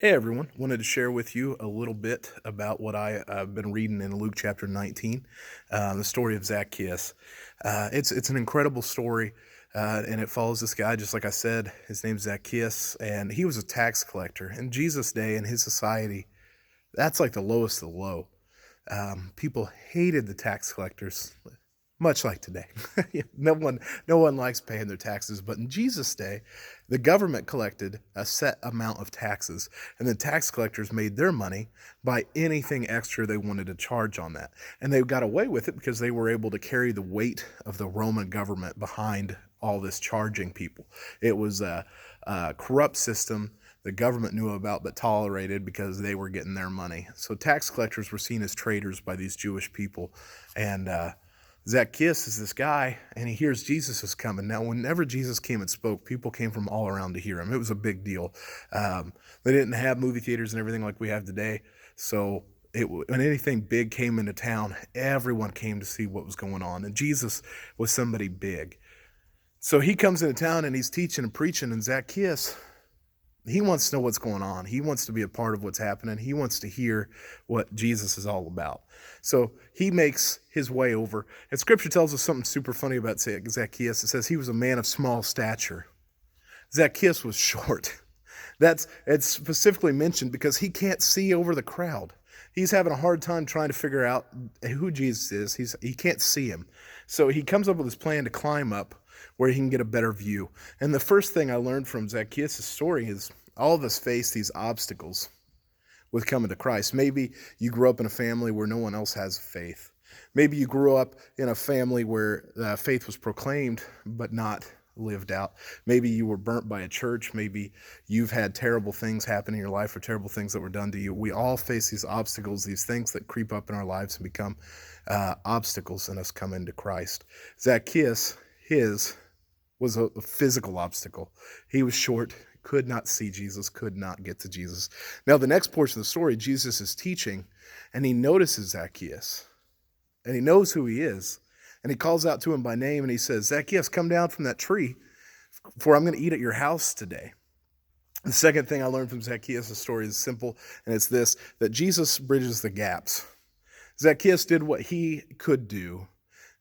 Hey everyone, wanted to share with you a little bit about what I've been reading in Luke chapter 19, the story of Zacchaeus. It's an incredible story, and it follows this guy, just like I said. His name's Zacchaeus, and he was a tax collector. In Jesus' day, in his society, that's like the lowest of the low. People hated the tax collectors, much like today. No one likes paying their taxes, but in Jesus' day, the government collected a set amount of taxes, and the tax collectors made their money by anything extra they wanted to charge on that. And they got away with it because they were able to carry the weight of the Roman government behind all this charging people. It was a corrupt system the government knew about but tolerated because they were getting their money. So tax collectors were seen as traitors by these Jewish people. And Zacchaeus is this guy, and he hears Jesus is coming. Now, whenever Jesus came and spoke, people came from all around to hear him. It was a big deal. They didn't have movie theaters and everything like we have today. So when anything big came into town, everyone came to see what was going on. And Jesus was somebody big. So he comes into town and he's teaching and preaching, and Zacchaeus, he wants to know what's going on. He wants to be a part of what's happening. He wants to hear what Jesus is all about. So he makes his way over. And scripture tells us something super funny about Zacchaeus. It says he was a man of small stature. Zacchaeus was short. It's specifically mentioned because he can't see over the crowd. He's having a hard time trying to figure out who Jesus is. He can't see him. So he comes up with this plan to climb up where he can get a better view. And the first thing I learned from Zacchaeus' story is all of us face these obstacles with coming to Christ. Maybe you grew up in a family where no one else has faith. Maybe you grew up in a family where faith was proclaimed but not lived out. Maybe you were burnt by a church. Maybe you've had terrible things happen in your life or terrible things that were done to you. We all face these obstacles, these things that creep up in our lives and become obstacles in us coming to Christ. Zacchaeus, his was a physical obstacle. He was short, could not see Jesus, could not get to Jesus. Now, the next portion of the story, Jesus is teaching, and he notices Zacchaeus, and he knows who he is, and he calls out to him by name, and he says, Zacchaeus, come down from that tree, for I'm going to eat at your house today. The second thing I learned from Zacchaeus' story is simple, and it's this, that Jesus bridges the gaps. Zacchaeus did what he could do.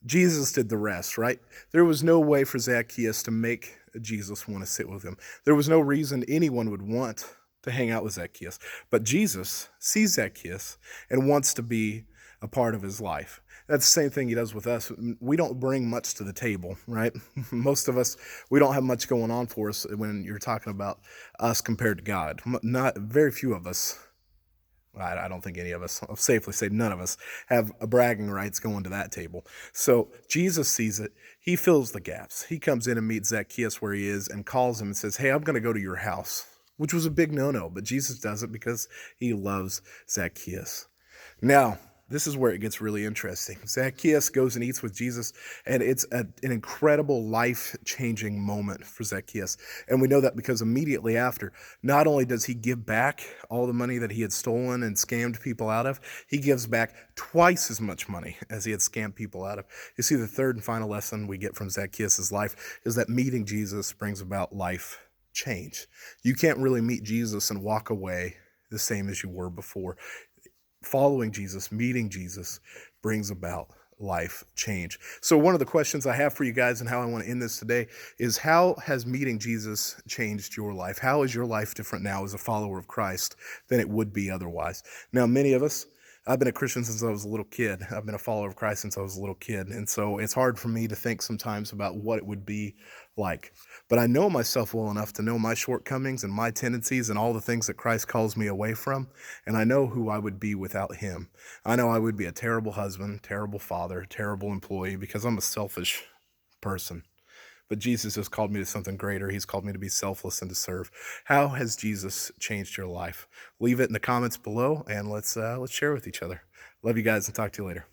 Jesus did the rest, right? There was no way for Zacchaeus to make Jesus want to sit with him. There was no reason anyone would want to hang out with Zacchaeus. But Jesus sees Zacchaeus and wants to be a part of his life. That's the same thing he does with us. We don't bring much to the table, right? Most of us, we don't have much going on for us when you're talking about us compared to God. Not very few of us, I don't think any of us, I'll safely say none of us, have a bragging rights going to that table. So Jesus sees it. He fills the gaps. He comes in and meets Zacchaeus where he is and calls him and says, hey, I'm going to go to your house, which was a big no-no, but Jesus does it because he loves Zacchaeus. Now, this is where it gets really interesting. Zacchaeus goes and eats with Jesus, and it's an incredible life-changing moment for Zacchaeus. And we know that because immediately after, not only does he give back all the money that he had stolen and scammed people out of, he gives back twice as much money as he had scammed people out of. You see, the third and final lesson we get from Zacchaeus' life is that meeting Jesus brings about life change. You can't really meet Jesus and walk away the same as you were before. Following Jesus, meeting Jesus brings about life change. So one of the questions I have for you guys and how I want to end this today is, how has meeting Jesus changed your life? How is your life different now as a follower of Christ than it would be otherwise? Now, many of us, I've been a Christian since I was a little kid. I've been a follower of Christ since I was a little kid. And so it's hard for me to think sometimes about what it would be like. But I know myself well enough to know my shortcomings and my tendencies and all the things that Christ calls me away from. And I know who I would be without him. I know I would be a terrible husband, terrible father, terrible employee because I'm a selfish person. But Jesus has called me to something greater. He's called me to be selfless and to serve. How has Jesus changed your life? Leave it in the comments below, and let's share with each other. Love you guys, and talk to you later.